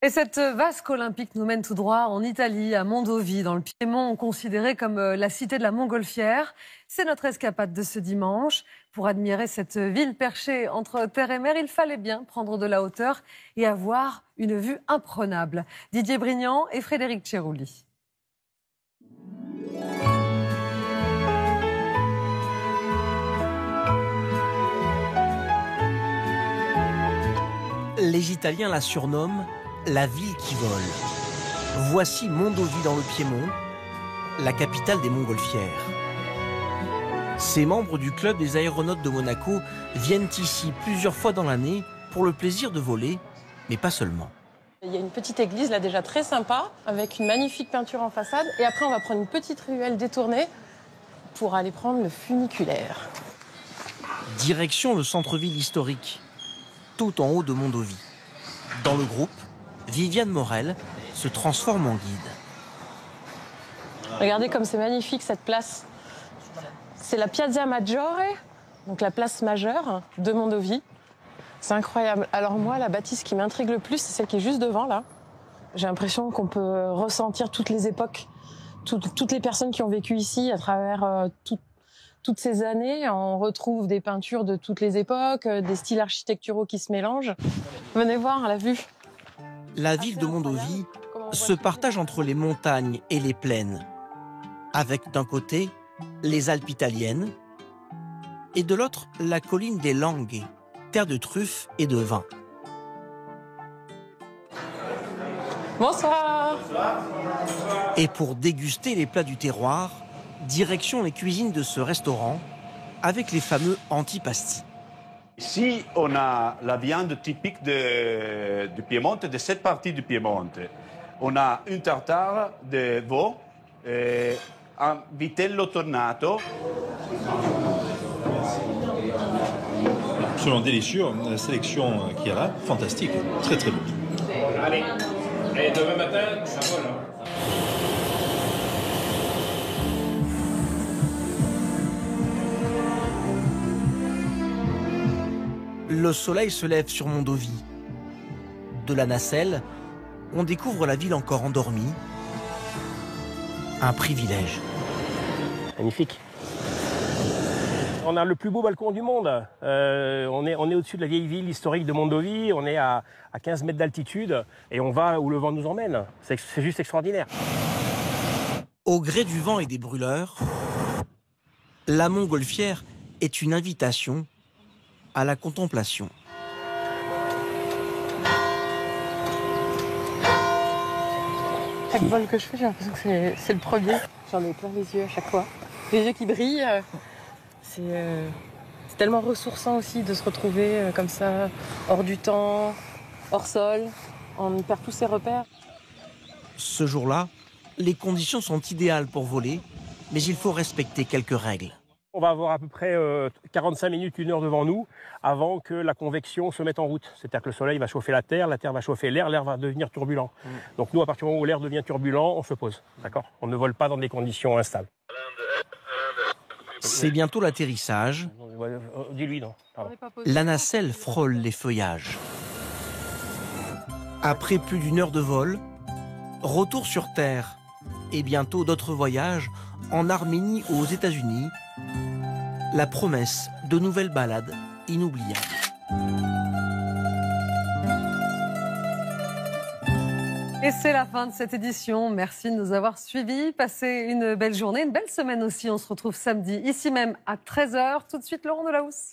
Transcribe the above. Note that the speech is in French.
Et cette vasque olympique nous mène tout droit en Italie, à Mondovi, dans le Piémont, considéré comme la cité de la montgolfière. C'est notre escapade de ce dimanche. Pour admirer cette ville perchée entre terre et mer, il fallait bien prendre de la hauteur et avoir une vue imprenable. Didier Brignant et Frédéric Cerouli. Les Italiens la surnomment la ville qui vole. Voici Mondovi dans le Piémont, la capitale des montgolfières. Ces membres du club des aéronautes de Monaco viennent ici plusieurs fois dans l'année pour le plaisir de voler, mais pas seulement. Il y a une petite église là déjà très sympa, avec une magnifique peinture en façade. Et après on va prendre une petite ruelle détournée pour aller prendre le funiculaire. Direction le centre-ville historique, tout en haut de Mondovi. Dans le groupe, Viviane Morel se transforme en guide. Regardez comme c'est magnifique cette place. C'est la Piazza Maggiore, donc la place majeure de Mondovi. C'est incroyable. Alors moi, la bâtisse qui m'intrigue le plus, c'est celle qui est juste devant là. J'ai l'impression qu'on peut ressentir toutes les époques, toutes les personnes qui ont vécu ici à travers toutes ces années. On retrouve des peintures de toutes les époques, des styles architecturaux qui se mélangent. Venez voir la vue. La ville de Mondovi se partage entre les montagnes et les plaines, avec d'un côté les Alpes italiennes et de l'autre la colline des Langhe, terre de truffes et de vin. Bonsoir. Et pour déguster les plats du terroir, direction les cuisines de ce restaurant avec les fameux antipasti. Ici, on a la viande typique du Piémont, de cette partie du Piémont. On a une tartare de veau, un vitello tornato. Absolument délicieux, la sélection qu'il y a là, fantastique, très très beau. Allez, et demain matin, ça vole. Le soleil se lève sur Mondovi. De la nacelle, on découvre la ville encore endormie. Un privilège. Magnifique. On a le plus beau balcon du monde. On est au-dessus de la vieille ville historique de Mondovi. On est à 15 mètres d'altitude et on va où le vent nous emmène. C'est juste extraordinaire. Au gré du vent et des brûleurs, la montgolfière est une invitation à la contemplation. Chaque vol que je fais, j'ai l'impression que c'est le premier. J'en ai plein les yeux à chaque fois. Les yeux qui brillent. C'est tellement ressourçant aussi de se retrouver comme ça, hors du temps, hors sol. On perd tous ses repères. Ce jour-là, les conditions sont idéales pour voler, mais il faut respecter quelques règles. On va avoir à peu près 45 minutes, 1 heure devant nous avant que la convection se mette en route. C'est-à-dire que le soleil va chauffer la terre va chauffer l'air va devenir turbulent. Donc nous, à partir du moment où l'air devient turbulent, on se pose. D'accord ? On ne vole pas dans des conditions instables. C'est bientôt l'atterrissage. Dis-lui, non. Pardon. La nacelle frôle les feuillages. Après plus d'1 heure de vol, retour sur Terre et bientôt d'autres voyages en Arménie ou aux États-Unis. La promesse de nouvelles balades inoubliables. Et c'est la fin de cette édition. Merci de nous avoir suivis. Passez une belle journée, une belle semaine aussi. On se retrouve samedi, ici même à 13h. Tout de suite, Laurent Delahousse.